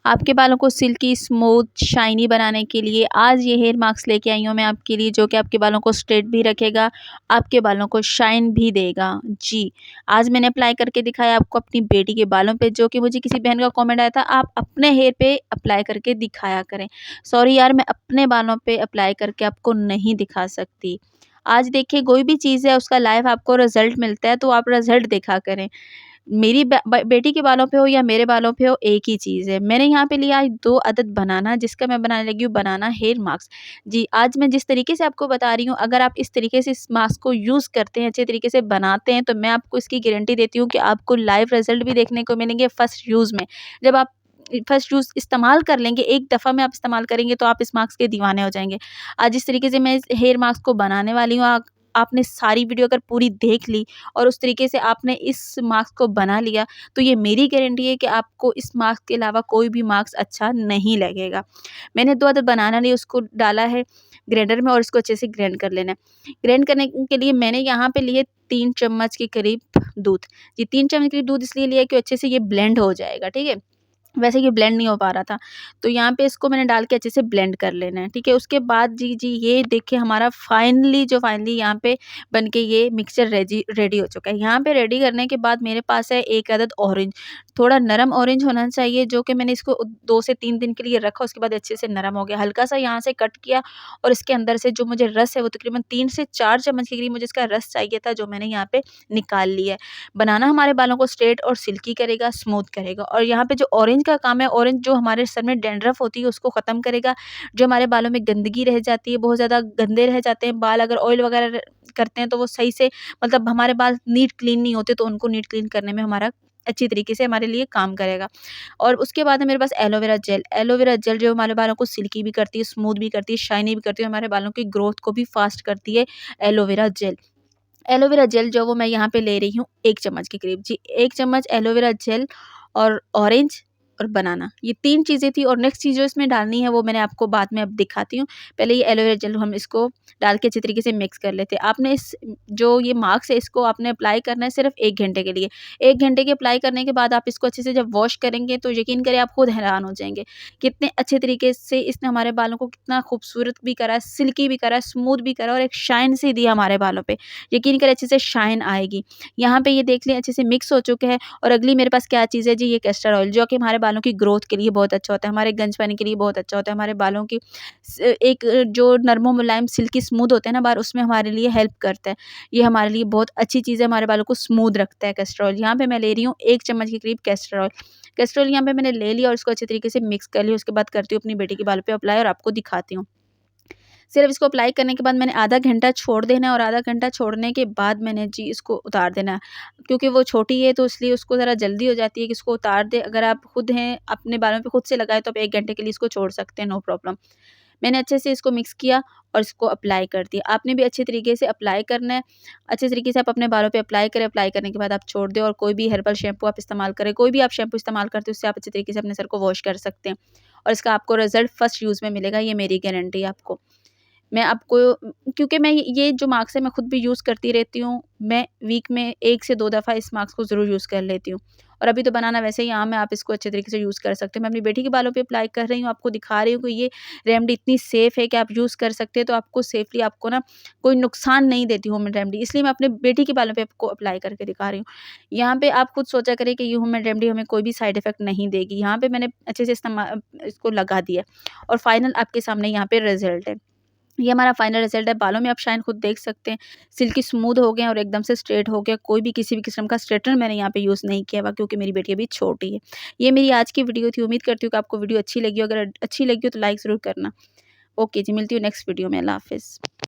आपके बालों को सिल्की, स्मूथ, शाइनी बनाने के लिए आज ये हेयर मास्क लेके आई हूँ मैं आपके लिए, जो कि आपके बालों को स्ट्रेट भी रखेगा, आपके बालों को शाइन भी देगा। जी, आज मैंने अप्लाई करके दिखाया आपको अपनी बेटी के बालों पे, जो कि मुझे किसी बहन का कमेंट आया था, आप अपने हेयर पे अप्लाई करके दिखाया करें। सॉरी यार, मैं अपने बालों पे अप्लाई करके आपको नहीं दिखा सकती। आज देखिए, कोई भी चीज़ है उसका लाइव आपको रिज़ल्ट मिलता है, तो आप रिज़ल्ट देखा करें। मेरी बेटी के बालों पे हो या मेरे बालों पे हो, एक ही चीज़ है। मैंने यहाँ पे लिया है 2 अदद बनाना, जिसका मैं बनाने लगी हूँ बनाना हेयर मास्क। जी, आज मैं जिस तरीके से आपको बता रही हूँ, अगर आप इस तरीके से इस मास्क को यूज़ करते हैं, अच्छे तरीके से बनाते हैं, तो मैं आपको इसकी गारंटी देती हूँ कि आपको लाइव रिज़ल्ट भी देखने को मिलेंगे फर्स्ट यूज़ में। जब आप फर्स्ट यूज़ इस्तेमाल कर लेंगे, एक दफ़ा में आप इस्तेमाल करेंगे, तो आप इस मास्क के दीवाने हो जाएँगे। आज जिस तरीके से मैं इस हेयर मास्क को बनाने वाली हूँ, आपने सारी वीडियो अगर पूरी देख ली और उस तरीके से आपने इस मास्क को बना लिया, तो ये मेरी गारंटी है कि आपको इस मास्क के अलावा कोई भी मास्क अच्छा नहीं लगेगा। मैंने 2 अदद बनाना लिए, उसको डाला है ग्राइंडर में और इसको अच्छे से ग्राइंड कर लेना है। ग्राइंड करने के लिए मैंने यहाँ पे लिए 3 चम्मच के करीब दूध। जी, 3 चम्मच के करीब दूध इसलिए लिया कि अच्छे से ये ब्लेंड हो जाएगा, ठीक है? वैसे ये ब्लेंड नहीं हो पा रहा था, तो यहाँ पे इसको मैंने डाल के अच्छे से ब्लेंड कर लेना है, ठीक है? उसके बाद जी, ये देखिए हमारा फाइनली यहाँ पे बन के ये मिक्सचर रेडी हो चुका है। यहाँ पे रेडी करने के बाद मेरे पास है 1 अदद ऑरेंज, थोड़ा नरम ऑरेंज होना चाहिए, जो कि मैंने इसको 2 से 3 दिन के लिए रखा, उसके बाद अच्छे से नरम हो गया। हल्का-सा यहाँ से कट किया और इसके अंदर से जो मुझे रस है, वो तकरीबन 3 से 4 चम्मच के करीब मुझे इसका रस चाहिए था, जो मैंने यहाँ पे निकाल लिया है। बनाना हमारे बालों को स्ट्रेट और सिल्की करेगा, स्मूथ करेगा, और यहाँ पे जो ऑरेंज का काम है, ऑरेंज जो हमारे सर में डैंड्रफ होती है उसको ख़त्म करेगा। जो हमारे बालों में गंदगी रह जाती है, बहुत ज़्यादा गंदे रह जाते हैं बाल, अगर ऑयल वगैरह करते हैं तो वो सही से, मतलब हमारे बाल नीट क्लीन नहीं होते, तो उनको नीट क्लीन करने में हमारा अच्छी तरीके से हमारे लिए काम करेगा। और उसके बाद है मेरे पास एलोवेरा जेल। एलोवेरा जेल जो हमारे बालों को सिल्की भी करती है, स्मूथ भी करती है, शाइनी भी करती है, हमारे बालों की ग्रोथ को भी फास्ट करती है एलोवेरा जेल। एलोवेरा जेल जो वो मैं यहाँ पे ले रही हूँ 1 चम्मच के करीब। जी, 1 चम्मच एलोवेरा जेल और ऑरेंज और बनाना, ये 3 चीज़ें थी, और नेक्स्ट चीज़ जो इसमें डालनी है वो मैंने आपको बाद में अब दिखाती हूँ। पहले ये एलोवेरा जेल हम इसको डाल के अच्छे तरीके से मिक्स कर लेते हैं। आपने इस जो ये मास्क है, इसको आपने अप्लाई करना है सिर्फ़ 1 घंटे के लिए। 1 घंटे के अप्लाई करने के बाद आप इसको अच्छे से जब वॉश करेंगे, तो यकीन करें आप खुद हैरान हो जाएँगे। कितने अच्छे तरीके से इसने हमारे बालों को कितना खूबसूरत भी करा है, सिल्की भी करा है, स्मूथ भी करा है, और एक शाइन सी दी है हमारे बालों पे। यकीन करें अच्छे से शाइन आएगी। यहाँ पे ये देख लें अच्छे से मिक्स हो चुके हैं, और अगली मेरे पास क्या चीज़ है जी, ये कैस्टर ऑयल, जो कि हमारे बालों की ग्रोथ के लिए बहुत अच्छा होता है, हमारे गंजपन के लिए बहुत अच्छा होता है, हमारे बालों की एक जो नरमो मुलायम सिल्की स्मूथ होते हैं ना बाल, उसमें हमारे लिए हेल्प करता है। ये हमारे लिए बहुत अच्छी चीज़ है, हमारे बालों को स्मूथ रखता है कैस्टर ऑयल। यहाँ पे मैं ले रही हूँ 1 चम्मच के करीब कैस्टर ऑयल। कैस्टर ऑयल यहाँ पे मैंने ले लिया और इसको अच्छे तरीके से मिक्स कर लिया। उसके बाद करती हूँ अपनी बेटी के बालों पे अप्लाई और आपको दिखाती हूँ। सिर्फ़ इसको अप्लाई करने के बाद मैंने आधा घंटा छोड़ देना है, और आधा घंटा छोड़ने के बाद मैंने जी इसको उतार देना है। क्योंकि वो छोटी है, तो इसलिए उसको ज़रा जल्दी हो जाती है कि इसको उतार दें। अगर आप खुद हैं, अपने बालों पे खुद से लगाएँ, तो आप 1 घंटे के लिए इसको छोड़ सकते हैं, नो प्रॉब्लम। मैंने अच्छे से इसको मिक्स किया और इसको अप्लाई कर दिया। आपने भी अच्छे तरीके से अप्लाई करना है। अच्छे तरीके से आप अपने बालों पे अप्लाई करें, अप्लाई करने के बाद आप छोड़ दें, और कोई भी हर्बल शैम्पू आप इस्तेमाल करें। कोई भी आप शैम्पू इस्तेमाल करते हो, उससे आप अच्छे तरीके से अपने सर को वॉश कर सकते हैं, और इसका आपको रिज़ल्ट फर्स्ट यूज़ में मिलेगा, ये मेरी गारंटी है आपको। मैं आपको क्योंकि मैं ये जो मास्क है मैं खुद भी यूज़ करती रहती हूँ। मैं वीक में 1 से 2 दफ़ा इस मास्क को ज़रूर यूज़ कर लेती हूँ। और अभी तो बनाना वैसे ही आम है, आप इसको अच्छे तरीके से यूज़ कर सकते हैं। मैं अपनी बेटी के बालों पे अप्लाई कर रही हूँ, आपको दिखा रही हूँ कि ये रेमेडी इतनी सेफ़ है कि आप यूज़ कर सकते हैं, तो आपको सेफ़ली आपको ना कोई नुकसान नहीं देती होम रेमेडी, इसलिए मैं अपने बेटी के बालों पे आपको अप्लाई करके दिखा रही हूँ। यहाँ पे आप खुद सोचा करें कि ये होम रेमेडी हमें कोई भी साइड इफ़ेक्ट नहीं देगी। यहाँ पे मैंने अच्छे से इसको लगा दिया, और फाइनल आपके सामने यहाँ पे रिज़ल्ट है। ये हमारा फाइनल रिज़ल्ट है। बालों में आप शाइन खुद देख सकते हैं। सिल्की स्मूथ हो गए हैं और एकदम से स्ट्रेट हो गया। कोई भी किसी भी किस्म का स्ट्रेटनर मैंने यहाँ पे यूज़ नहीं किया हुआ, क्योंकि मेरी बेटी अभी छोटी है। ये मेरी आज की वीडियो थी। उम्मीद करती हूँ कि आपको वीडियो अच्छी लगी हो। अगर अच्छी लगी हो तो लाइक ज़रूर करना। ओके जी, मिलती हूँ नेक्स्ट वीडियो में। अल्लाह हाफ़िज़।